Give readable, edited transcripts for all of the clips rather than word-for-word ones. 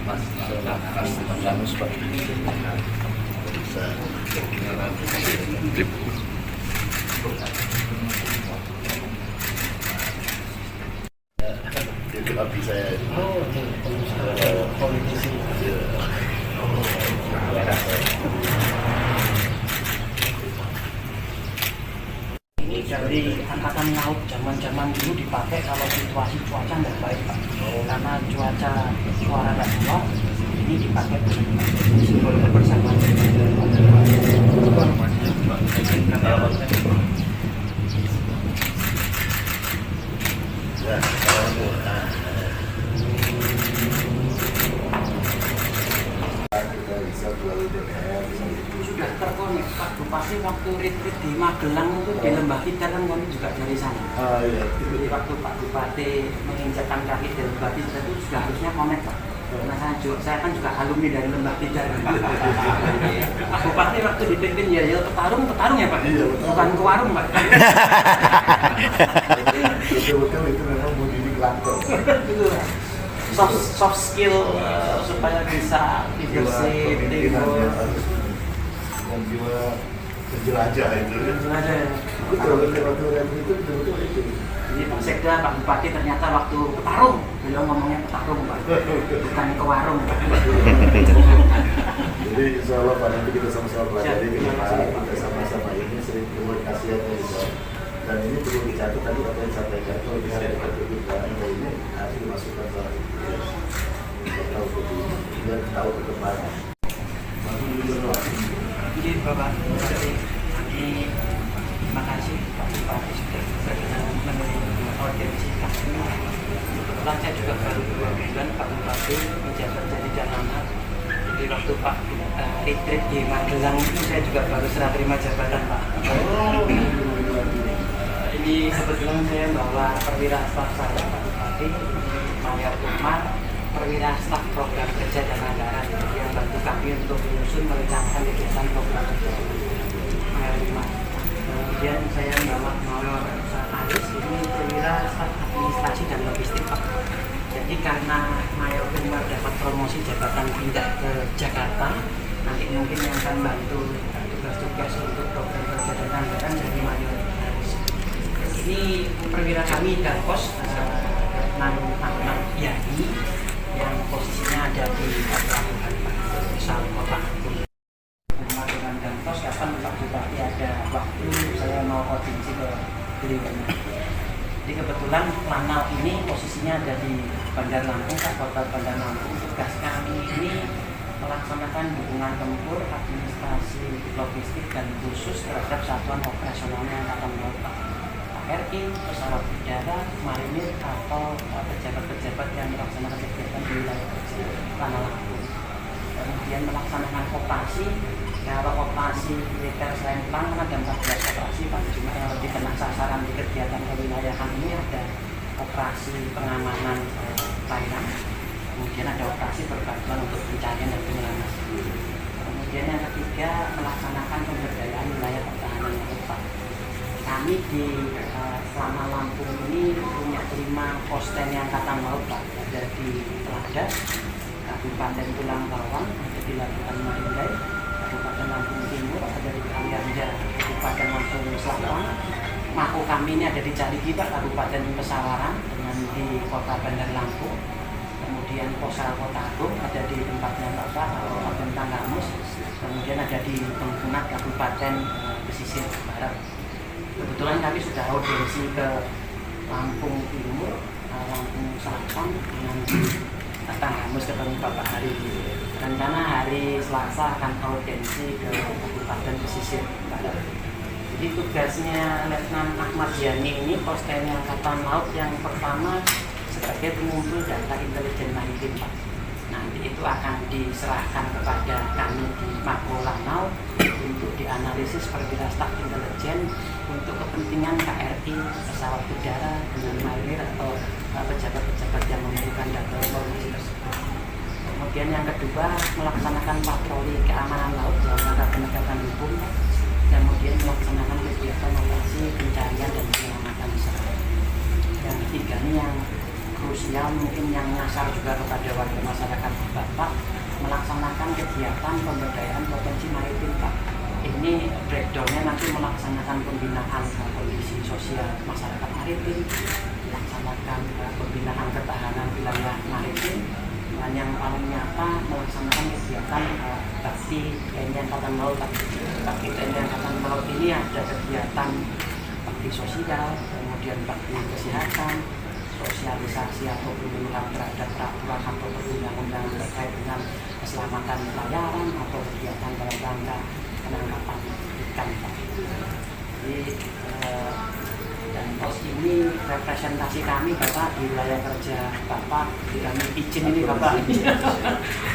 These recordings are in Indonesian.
Mas kamu seperti itu. Itu saya. Politisi. Ini dari angkatan laut zaman dulu dipakai kalau situasi cuaca nggak baik Pak. Karena cuaca suara nggak keluar, ini dipakai simbol kebersamaan. Sudah terkonek Pak Bupati waktu retreat di Magelang itu di Lembah Tidar kan kami juga dari sana. Iya. Jadi waktu Pak Bupati menginjakkan kaki di Lembah Tidar itu sudah harusnya konek Pak. Karena saya kan juga alumni dari Lembah Tidar. Pak Bupati waktu dipimpin ya petarung ya Pak. Iya, betul. Bukan ke warung Pak. Betul-betul itu memang mau didik lantar. Itu soft skill supaya bisa leadership, teamwork. Dan jiwa penjelajah itu. Ada. Waktu itu betul-betul itu. Jadi Pak Sekda, Pak Bupati ternyata waktu petarung, beliau ngomongnya petarung Pak, bukan ke warung Pak. Jadi insya Allah Pak nanti kita sama-sama pelajari ke depan, kita sama-sama ini sering komunikasi juga. Dan ini perlu dicatat tadi apa yang disampaikan, kalau bisa ada kebutuhan ini harus dimasukkan ke biar tahu perkembangan. Jadi Bapak, ini terima kasih Pak Bupati sudah berkenan menerima audiensi kami. Kebetulan saya juga baru 2 bulan Pak Bupati menjabat jadi Danlanal. Jadi waktu Pak retreat di Magelang itu saya juga baru serah terima jabatan Pak. Ini kebetulan saya bawa perwira staf saya Pak Bupati, Mayor Umar, perwira staf program kerja dan anggaran yang bantu kami untuk menyusun merencanakan kegiatan program kerja Mayor Umar. Kemudian saya bawa Mayor Aris, ini perwira staf administrasi dan logistik Pak. Jadi karena Mayor Umar dapat promosi jabatan pindah ke Jakarta, nanti mungkin yang akan bantu tugas-tugas untuk program kerja dan anggaran dari Mayor Aris. Ini perwira kami Danpos Ahmad Yani yang posisinya ada di Pelabuhan Misal Kota. Dengan Danpos kapan Pak Bupati ada waktu saya mau audiensi ke beliau. Jadi kebetulan Lanal ini posisinya ada di Bandar Lampung, Kota Bandar Lampung. Tugas kami ini melaksanakan hubungan tempur, administrasi, logistik dan khusus terhadap satuan operasionalnya Angkatan Laut RI, pesawat udara, marinir atau pejabat-pejabat yang melaksanakan kegiatan di wilayah kerja Lanal Lampung. Kemudian melaksanakan operasi. Kalau operasi militer selain perang kan ada 14 operasi Pak, cuma yang lebih kena sasaran di kegiatan kewilayahan ini ada operasi pengamanan perairan, kemudian ada operasi perbantuan untuk pencarian dan penyelamatan. Kemudian yang ketiga melaksanakan pemberdayaan wilayah pertahanan laut Pak. Kami di Lanal Lampung ini punya 5 pos TNI Angkatan Laut Pak, ada di Telaga, Kabupaten Tulang Bawang, ada di Labuhan Mahindai, Kabupaten Lampung Timur, ada di Kalianda, Kabupaten Lampung Selatan. Mako kami ini ada di Carigi Pak, Kabupaten Pesawaran dengan di Kota Bandar Lampung. Kemudian Posal Kota Agung ada di tempatnya Bapak, Kabupaten Tanggamus. Kemudian ada di Bengkunat, Kabupaten Pesisir Barat. Kebetulan kami sudah audiensi ke Lampung Timur, Lampung Selatan dengan Tanggamus ketemu Bapak hari ini. Rencana hari Selasa akan audiensi ke Kabupaten Pesisir Barat. Jadi tugasnya Letnan Ahmad Yani ini pos TNI Angkatan Laut yang pertama sebagai pengumpul data intelijen maritim Pak. Nanti itu akan diserahkan kepada kami di Mako Lanal untuk dianalisis perwira staf intelijen untuk kepentingan KRI, pesawat udara dengan marinir atau pejabat-pejabat yang membutuhkan data informasi tersebut. Kemudian yang kedua melaksanakan patroli keamanan laut dalam rangka penegakan hukum. Kemudian melaksanakan kegiatan operasi pencarian dan penyelamatan. Yang ketiga ini yang krusial mungkin yang nyasar juga kepada warga masyarakat Bapak melaksanakan kegiatan pemberdayaan potensi maritim Pak. Ini breakdownnya nanti melaksanakan pembinaan kondisi sosial masyarakat maritim, melaksanakan pembinaan ketahanan wilayah maritim, dan yang paling nyata melaksanakan kegiatan bakti TNI Angkatan Laut. Bakti TNI Angkatan Laut ini ada kegiatan bakti sosial, kemudian bakti kesehatan, sosialisasi atau penyuluhan terhadap peraturan atau perundang-undangan terkait dengan keselamatan pelayaran atau kegiatan dalam rangka penangkapan ikan Pak. Jadi dan pos ini representasi kami Bapak di wilayah kerja Bapak, kami izin ini Bapak.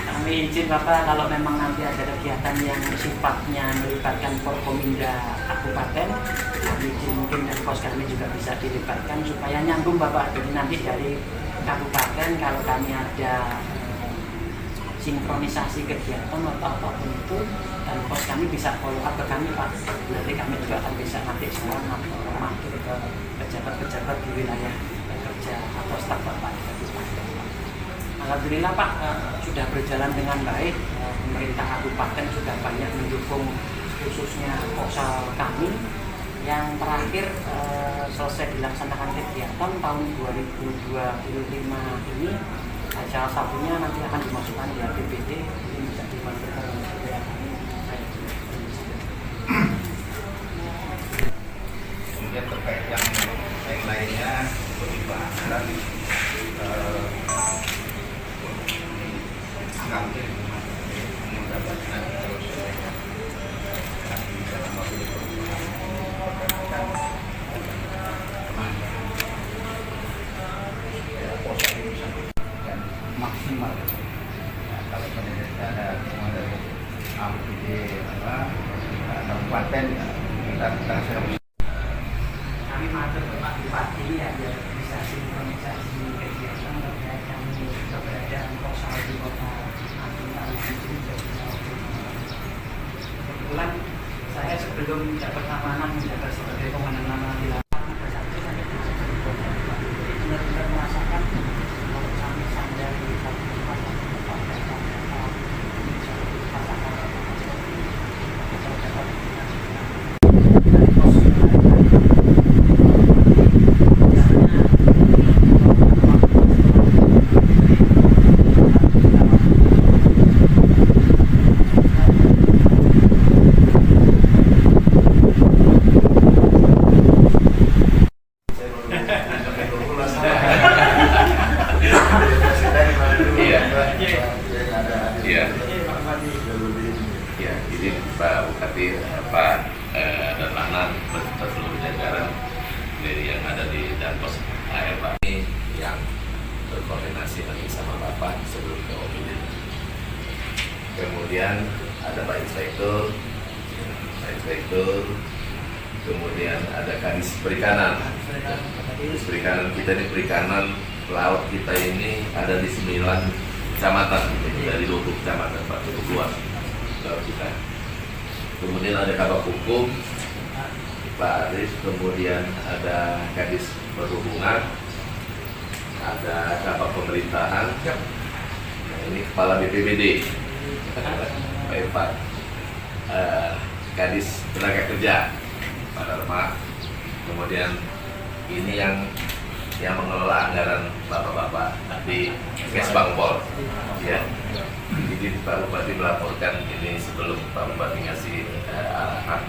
Kami izin Bapak kalau memang nanti ada kegiatan yang sifatnya melibatkan Forkominda Kabupaten, kami izin mungkin dan pos kami juga bisa dilibatkan supaya nyambung Bapak. Jadi nanti dari kabupaten kalau kami ada sinkronisasi kegiatan atau apapun itu, dan pos kami bisa follow up ke kami Pak. Nanti kami juga akan bisa nanti semua mampir ke pejabat-pejabat di wilayah kerja atau staf Bapak. Alhamdulillah Pak, sudah berjalan dengan baik. Pemerintah kabupaten sudah banyak mendukung khususnya posal kami. Yang terakhir selesai dilaksanakan kegiatan tahun 2025 ini. Salah satunya nanti akan dimasukkan di APBD, ini bisa dimasukkan oleh PPA kami. Kemudian terkait yang lainnya pembahasan kami mendapatkan maksimal. Kalau ada semua dari APBD kabupaten kita Kami matur Pak Bupati ya biar bisa sinkronisasi kegiatan terkait kami keberadaan posal di kota Atintan ini. Kebetulan saya sebelum dapat amanah menjabat sebagai komandan amanah di lapangan benar-benar merasakan kalau kami sadar di satu tempat ya, jadi Pak Bupati, Pak dan Lana beserta seluruh jajaran dari yang ada di Danpos AR Pak ini yang berkoordinasi nanti sama Bapak sebelum ke OPD. Kemudian ada Pak Inspektur, kemudian ada Kadis Perikanan. Kadis Perikanan kita ini perikanan laut kita ini ada di 9 kecamatan, dari 20 kecamatan Pak, cukup luas laut kita. Kemudian ada Kabak Hukum Pak Aris, kemudian ada Kadis Perhubungan, ada Kabak Pemerintahan, nah, ini Kepala BPBD Pak Irfan, Kadis Tenaga Kerja Pak Dharma, kemudian ini yang mengelola anggaran bapak-bapak di Kesbangpol, ya. Jadi Pak Bupati melaporkan ini sebelum Pak Bupati ngasih arahan.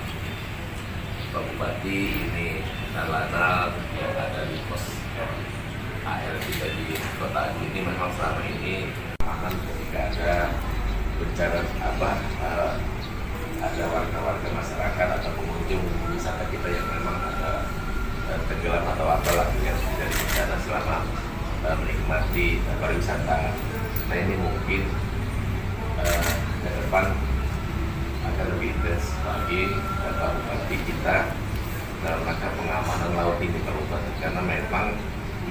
Pak Bupati ini Nalana yang ada di pos AR kita di Kota Agung ini memang selama ini aman ketika ada bencana ada warga-warga masyarakat atau pengunjung wisata kita yang memang ada tenggelam atau apalah yang dari bencana selama menikmati pariwisata. Nah ini mungkin ke depan akan lebih intens lagi Pak Bupati kita dalam rangka pengamanan laut ini Pak Bupati, karena memang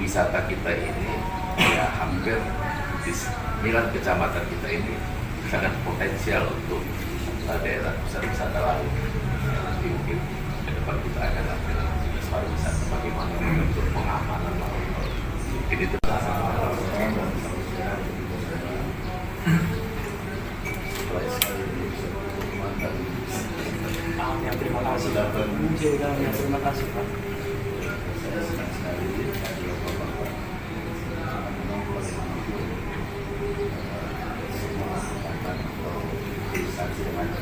wisata kita ini ya hampir di 9 kecamatan kita ini sangat potensial untuk daerah pusat wisata laut. Nanti mungkin ke depan kita akan lakukan pariwisata bagaimana untuk pengamanan laut. mungkin itu. Ya, terima kasih. Ya, terima kasih Pak. Saya senang sekali ada bapak-bapak semua angkatan atau instansi yang ada.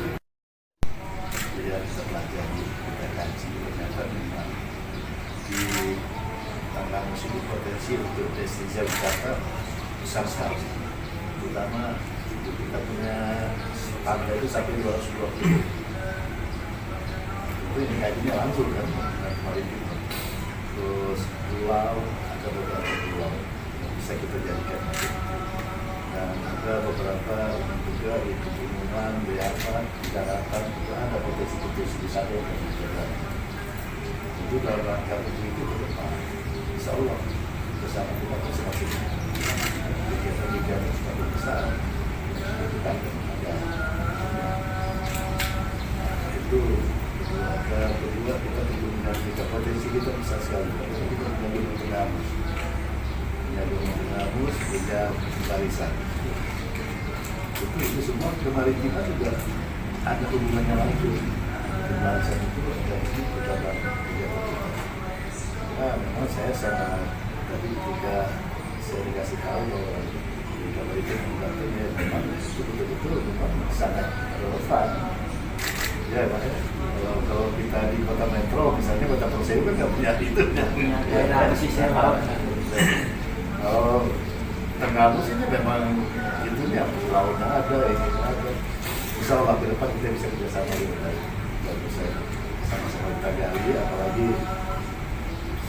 Jadi setelah jadi kita kaji ternyata memang di tengah musim potensi untuk destinasi wisata besar sekali. Terutama kita punya pantai itu sampai 220. Itu indikasinya langsung kan maritim. Terus pulau, ada beberapa pulau yang bisa kita jadikan dan ada beberapa juga di pegunungan, di apa, di daratan juga ada potensi-potensi wisata yang kita jaga. Itu dalam rangka untuk itu ke depan, insya Allah bersama kita masing-masing kegiatan-kegiatan yang semakin besar kita akan ada. Itu ada kedua kita menggunakan tiga potensi kita besar sekali. Kita punya gunung pengamus, punya barisan. Itu semua kemaritiman juga ada hubungannya langsung. Barisan itu ada di dalam kegiatan kita. Nah, memang saya sangat tadi juga saya dikasih tahu bahwa di kamaritim mengatanya memang itu betul-betul memang sangat relevan. Ya, makanya kalau kita di kota metro, misalnya kota Perseu kan nggak punya itu. Ya, sisi laut. Kalau Tenggamus ini memang itunya, lautnya ada, ini ada. Insya Allah ke depan kita bisa kerjasama dengan baik. Dan bisa sama-sama kita gali, apalagi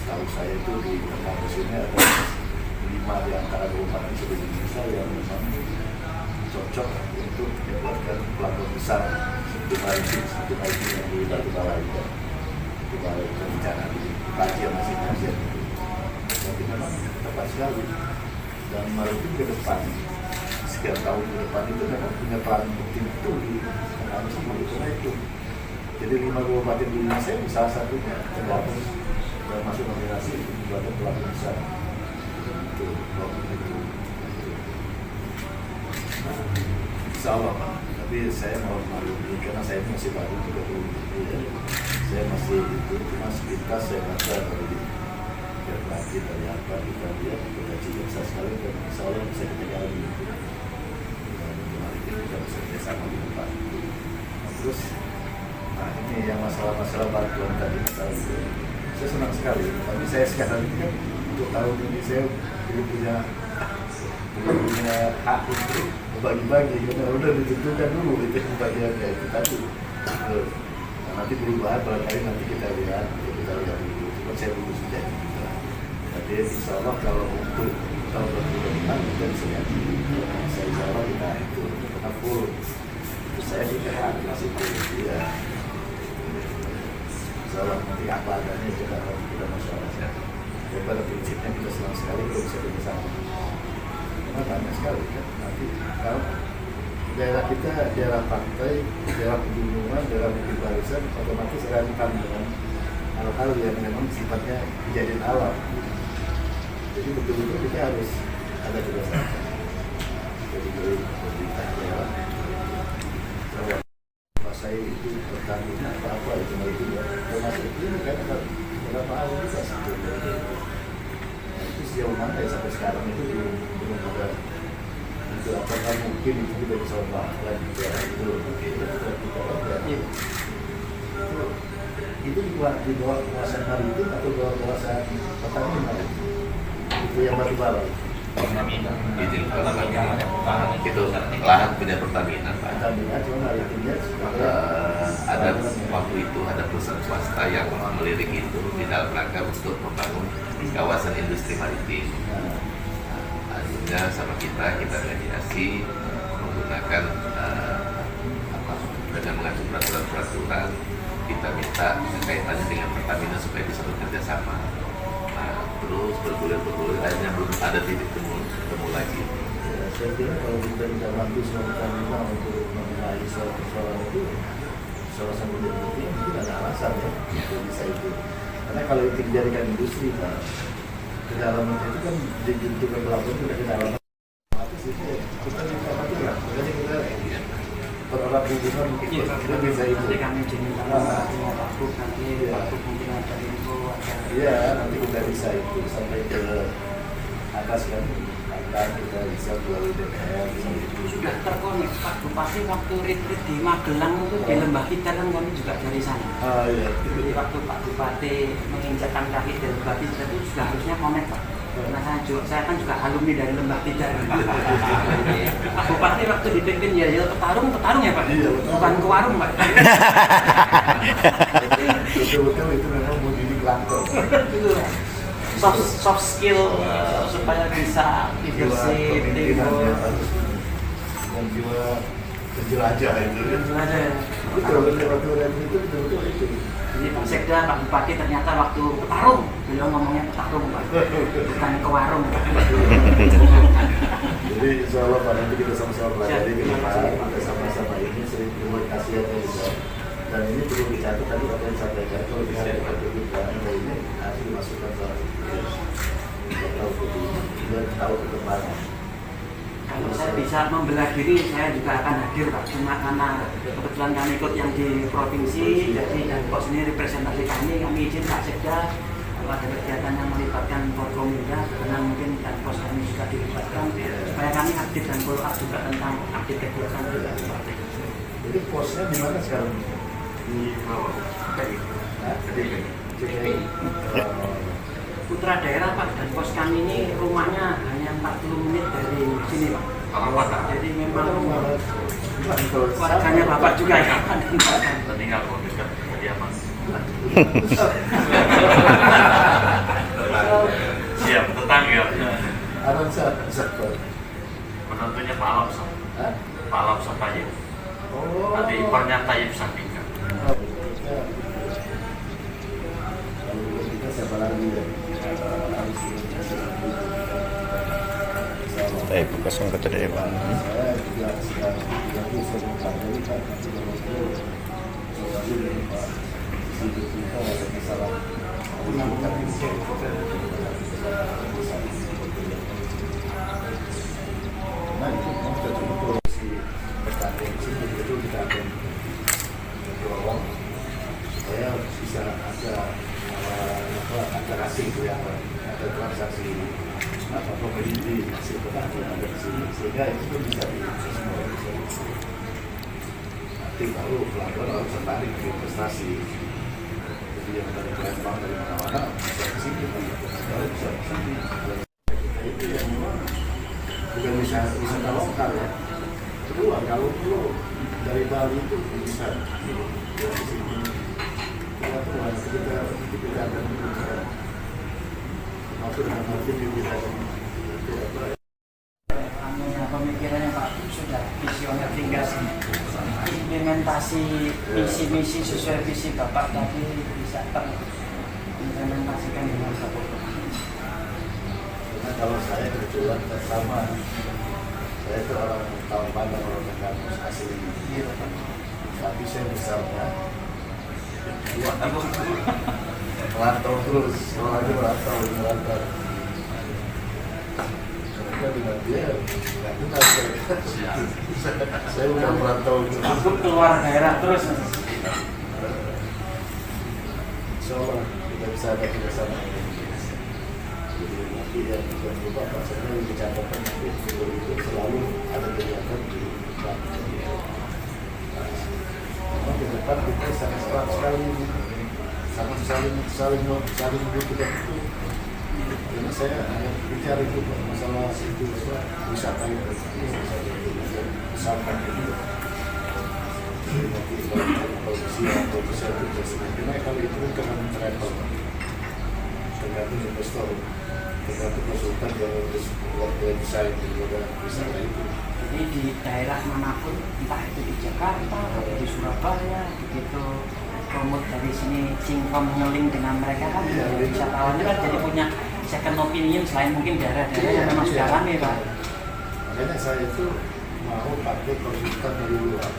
setahu saya itu di Tenggamus ini ada 5 di antara 24 di seluruh Indonesia yang memang cocok untuk membuatkan pelabuhan besar seperti maritim yang di Batu Bawah itu. Itu baru perencanaan di kajian masing-masing. Tapi memang tepat sekali. Dan maritim ke depan, sekian tahun ke depan itu memang punya peran penting itu di Tenggamus itu. Jadi 5 kabupaten di Indonesia ini salah satunya Tenggamus dan masuk nominasi untuk membuatkan pelabuhan besar. Itu. Insya Allah Pak. Tapi saya mau malu ini karena saya masih baru juga ya. Saya masih itu cuma sepintas saya baca dari berarti dari apa kita lihat kita biasa sekali dan insya Allah bisa kita gali dan kemarin kita bisa bersama di depan. Terus nah ini yang masalah-masalah bantuan tadi masalah itu saya senang sekali. Tapi saya sekarang ini kan untuk tahun ini saya belum punya hak untuk bagi-bagi karena udah ditentukan dulu itu bagiannya itu tadi. Nah, nanti perubahan barangkali nanti kita lihat dulu. Cuma saya belum sudah juga. Jadi insya Allah kalau untuk tahun 2025 kita bisa lihat. Saya insya Allah kita itu karena full. Itu saya juga hadir di situ. Ya. Insya Allah nanti apa adanya kita masyarakat. Dan pada prinsipnya kita senang sekali kalau bisa bersama. Karena banyak sekali kan nanti kalau daerah kita daerah pantai, daerah pegunungan, daerah bukit barisan otomatis rentan dengan hal-hal yang memang sifatnya kejadian alam. Jadi betul-betul kita harus ada kerjasama. Jadi dari pemerintah daerah, bahwa saya itu pertanian apa itu itu termasuk ini kan beberapa hal juga sebetulnya. Itu sejauh mana ya sampai sekarang itu belum ada itu apakah mungkin itu kita bisa melakukan itu itu di bawah kawasan maritim atau bawah kawasan pertanian itu yang batu bara izin pertamina itu lahan punya Pertamina Pak. Pertamina cuma maritimnya ada waktu itu ada perusahaan swasta yang melirik itu di dalam rangka untuk membangun kawasan industri maritim. Akhirnya sama kita mediasi menggunakan dengan mengatur peraturan kita minta kaitannya dengan Pertamina supaya bisa bekerja sama. Nah, terus bergulir akhirnya belum ada titik temu lagi. Ya, saya kira kalau kita tidak bantu sama Pertamina untuk mengenai soal itu salah satu bukti mungkin ada alasan ya untuk bisa itu. Karena kalau itu dijadikan industri, Pak, kedalaman itu kan di pintu ke pelabuhan itu kedalaman. Tapi sih kita bisa lah. Makanya kita bererat hubungan Iya, kita bisa itu. nanti kami diminta nanti Pak Buk, nanti Pak Buk mungkin ada info, ada Iya, nanti kita bisa itu sampai ke atas kan. Kita bisa melalui DPR gitu. sudah terkonek Pak Bupati waktu retreat di Magelang itu di Lembah Kitar kan kami juga dari sana. Ah iya. Jadi waktu Pak Bupati menginjakkan kaki di Lembah Kitar itu sudah harusnya konek Pak. Karena saya kan juga alumni dari Lembah Kitar. Pak Bupati waktu dipimpin ya petarung ya Pak. Iya, betul. Bukan ke warung Pak. Betul-betul itu memang mau didik langsung. Itu soft skill supaya bisa leadership, teamwork. Dan jiwa penjelajah itu kan. Itu aja. Betul betul itu. Ini Pak Sekda, Pak Bupati ternyata waktu petarung, beliau ngomongnya petarung Pak, bukan ke warung. Jadi insya Allah Pak nanti kita sama-sama pelajari ke depan, kita sama-sama ini sering komunikasi ya juga. Dan ini perlu dicatat tadi apa yang disampaikan kalau bisa diperhatikan ini harus dimasukkan ke tahu ke depan. Kalau saya bisa membelah diri, saya juga akan hadir Pak. Cuma karena kebetulan kami ikut yang di provinsi, jadi dan pos ini representasi kami izin Pak Sekda kalau ada kegiatan yang melibatkan Forkominda, karena mungkin dan pos kami juga dilibatkan, supaya kami aktif dan follow up juga tentang update kegiatan juga. Jadi posnya di mana sekarang? Di bawah. CPI. Putra daerah Pak, dan pos kami ini rumahnya hanya 40 menit dari sini Pak. Jadi memang warganya Bapak juga ya. Tinggal kalau dekat kediaman. Siap, tetangga. Aransa. Menantunya Pak Alam Sam. Pak Alam Sampayip. Oh. Nanti iparnya Tayyip Sandika. Kalau kita siapa lagi ya? Bekas anggota dewan. Saya juga sedang bisa mengkaji Pak kita ada masalah nah itu kita coba si pertanding sini betul kita akan dorong supaya bisa ada antara asing itu ya ada transaksi apa komoditi hasil petani ada di sini sehingga itu pun bisa nanti baru pelan-pelan orang tertarik ke investasi jadi yang dari Palembang dari mana-mana bisa ke sini baru bisa ke sini itu yang memang bukan wisata lokal ya kedua kalau perlu dari Bali itu bisa ke sini kita akan masuk dengan hati kita pemikirannya Pak sudah visioner tinggal implementasi misi-misi sesuai visi Bapak tadi bisa terimplementasikan dengan Bapak. Karena kalau saya kebetulan sama saya itu orang tahun pandang orang kampus asli tapi saya misalnya merantau terus, kalau aja merantau. Karena dengan dia, nggak kenal saya udah merantau terus. Aku keluar daerah terus. Insya Allah kita bisa ada kerjasama. Jadi nanti yang kita coba maksudnya di kecamatan itu selalu ada kegiatan di depan. Memang di depan kita sangat erat sekali. Sama saling membutuhkan itu karena saya hanya bicara itu masalah itu wisata itu sampah itu nanti kalau bisa karena kalau itu kan travel tergantung investor tergantung konsultan yang desain wisata itu Jadi di daerah manapun entah itu di Jakarta atau di Surabaya begitu promote dari sini Singkom ngeling dengan mereka kan wisatawannya kan jadi punya second opinion selain mungkin daerah-daerah yang memang sudah rame Pak. Makanya saya itu mau pakai konsultan dari luar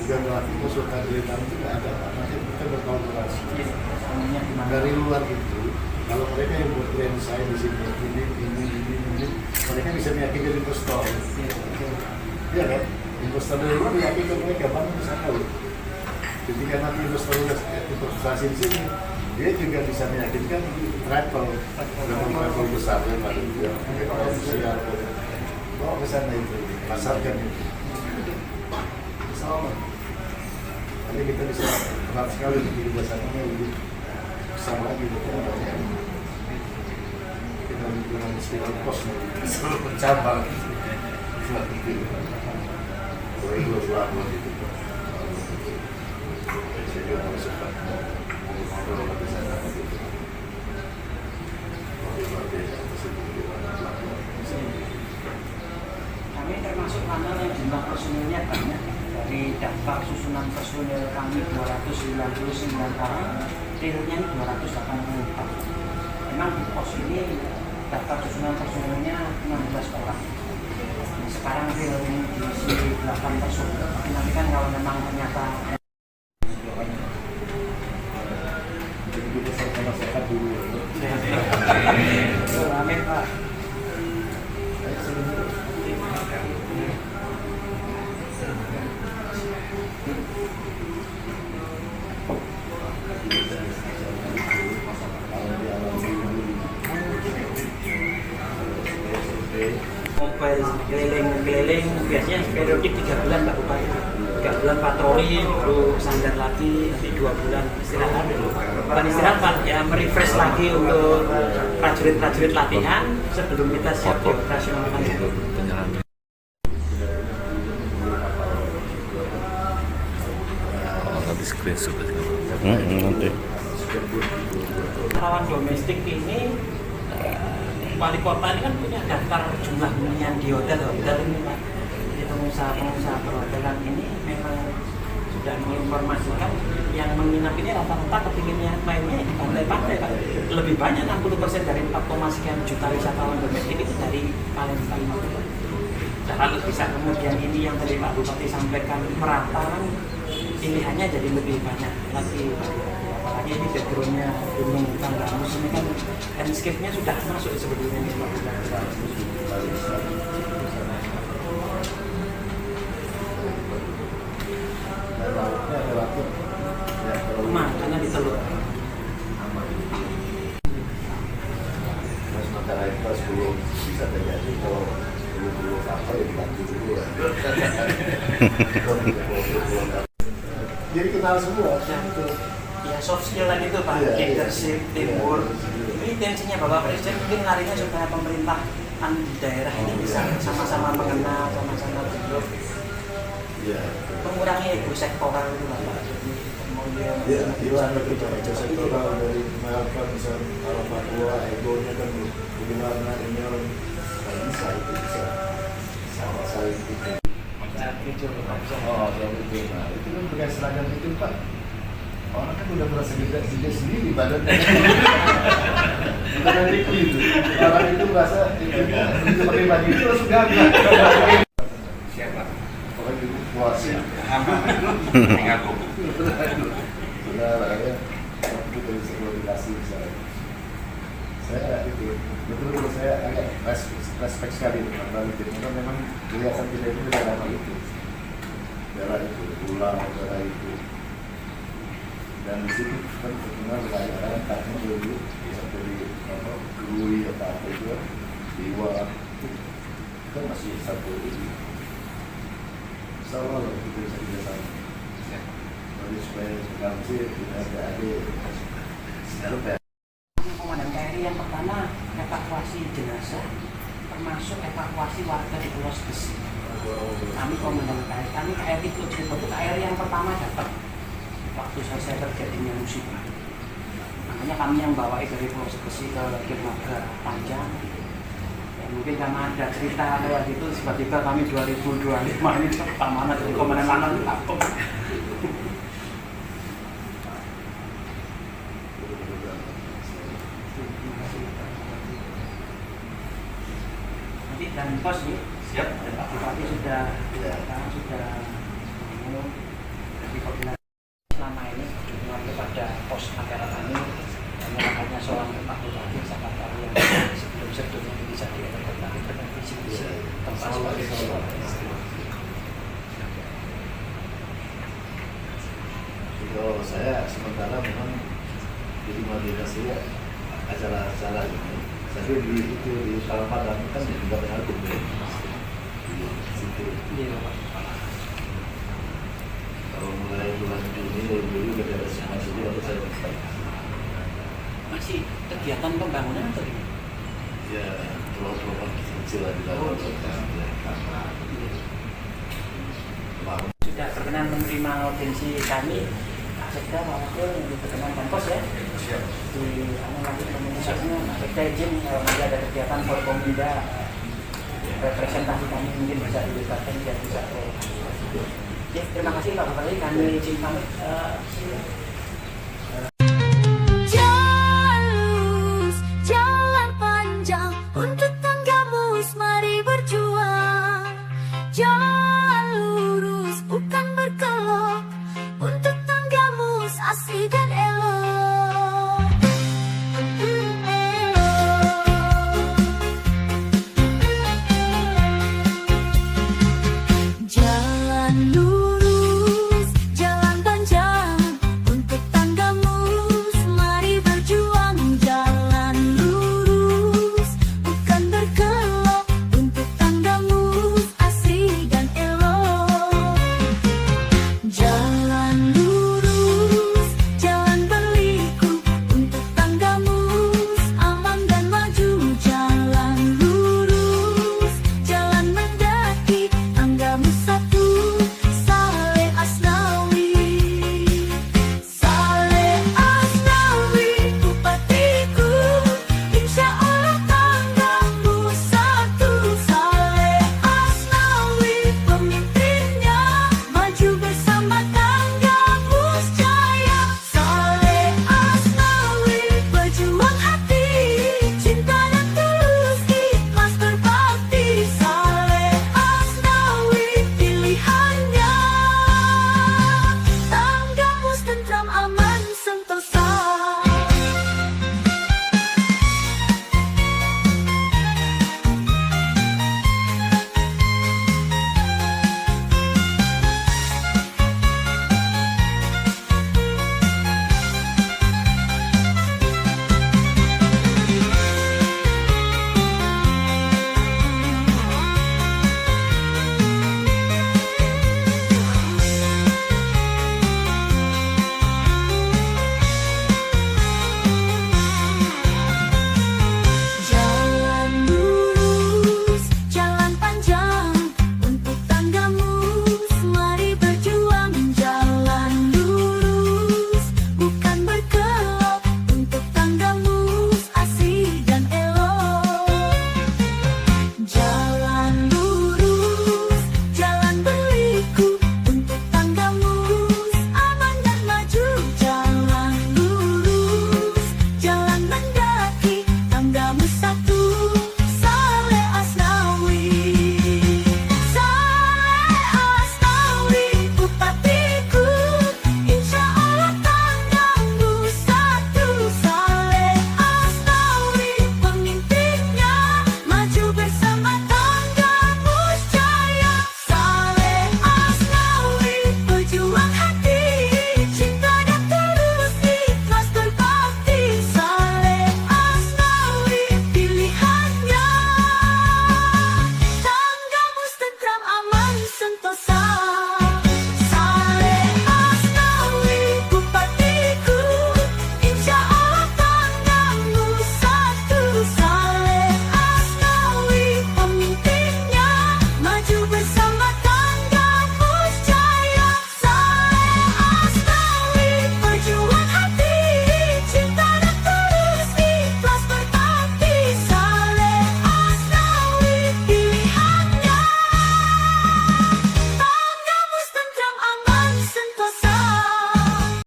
juga melatih konsultan dari dalam itu nggak ada Pak nanti kita berkolaborasi Iya, di mana? dari luar itu Kalau mereka yang berklaim saya di sini ini, mereka bisa meyakinkan investor. Iya kan? Investor dari luar meyakinkan mereka, mana bisa tahu. Ketika nanti investor sudah investasi di sini, dia juga bisa meyakinkan travel besar yang ada juga siar bawa ke sana itu pasarkan itu sama. Nanti kita bisa berat sekali di bahasannya lebih sama lagi banyak. Kita dengan spiral pos selalu bercabang seperti itu. Kalau itu selama itu, saya juga harus sempat kalau di sana gitu. Kami termasuk kantor yang jumlah personilnya banyak. Dari daftar susunan personil kami 299 orang, realnya 284. Memang di pos ini daftar susunan personilnya 16 orang. Sekarang realnya diisi 8 personil. Nanti kan kalau memang ternyata Jadi kita sama-sama sehat dulu. amin Pak. Mobile keliling biasanya periodik 3 bulan Pak Bupati, 3 bulan patroli, baru sandar lagi, nanti 2 bulan istirahat dulu. Bukan istirahat Pak, ya merefresh lagi untuk prajurit-prajurit latihan sebelum kita siap dioperasionalkan itu. Habis screenshot nanti. Lawan domestik ini wali kota ini kan punya daftar jumlah hunian di hotel ini Pak. Jadi pengusaha perhotelan ini memang sudah menginformasikan yang menginap ini rata-rata kepinginnya mainnya di pantai-pantai Pak. Lebih banyak 60% dari 4, sekian juta wisatawan domestik itu dari Palembang. Nah, kalau bisa kemudian ini yang tadi Pak Bupati sampaikan merata, pilihannya jadi lebih banyak lagi. Apalagi ini backgroundnya gunung Tanggamus ini kan landscape-nya sudah masuk sebetulnya ini Pak. Makanya di Teluk. Sementara itu sebelum bisa terjadi kalau belum kapal ya dibantu dulu ya. Jadi kenal semua. Ya soft skill tadi itu Pak, leadership, teamwork. Ini tensinya Bapak Presiden mungkin larinya supaya pemerintahan di daerah ini bisa sama-sama mengenal, sama-sama duduk. Mengurangi ego sektoral itu Bapak. Ya, hilang itu ego sektoral dari melakukan misalnya kalau Papua egonya kan bagaimana ini orang nggak bisa itu bisa sama saling itu. Oh, itu. Nah, itu kan pakai seragam itu Pak. Orang kan udah merasa gede sendiri badannya. Bukan itu. Orang itu merasa itunya begitu pakai baju itu langsung gagal. siapa? Orang itu puas ya. Tinggal buku. Sudah lah ya. Itu dari sebuah dikasih misalnya. Saya itu betul-betul saya agak respect sekali dengan Bali. Karena memang kelihatan kita itu daerah itu. Daerah itu, pulau, daerah itu. Dan di situ kan terkenal wilayah katanya dulu sampai di Lui atau apa itu Dewa itu kan masih satu ini. Sama lah kita bisa kerjasama. Jadi supaya berganti tidak ada sekarang. Komandan KRI yang pertama evakuasi jenazah, termasuk evakuasi warga di Pulau Sebesi. Kami komandan KRI, kami KRI itu KRI yang pertama dapat waktu selesai terjadinya musibah. Makanya kami yang bawa dari Pulau Sebesi ke dermaga Panjang. Ya, mungkin karena ada cerita lewat itu, tiba-tiba kami 2025 ini pertama dari komandan lanang di Lampung. Nanti dan pos nih, siap. Pak Bupati sudah di koordinasi selama ini kepada pos acara kami dan makanya seorang Pak Bupati. Kalau saya sementara memang jadi Madinah saya acara-acara ini. Tapi di itu di Ramadan kan juga mengatur ya. Di situ. Iya, Pak. Kalau mulai bulan Juni dulu udah ada semua jadi baru saya minta. Masih kegiatan pembangunan atau gimana? Ya, pulau-pulau kecil lah di dalam bangun. Sudah berkenan menerima audiensi kami, Pak Sekda, Pak Wakil, yang berkenan Pempos ya. Di nanti komunikasinya Pak Sekda izin kalau nanti ada kegiatan Forkominda, representasi kami mungkin bisa dilibatkan biar bisa. Terima kasih Pak Bupati, kami izin pamit.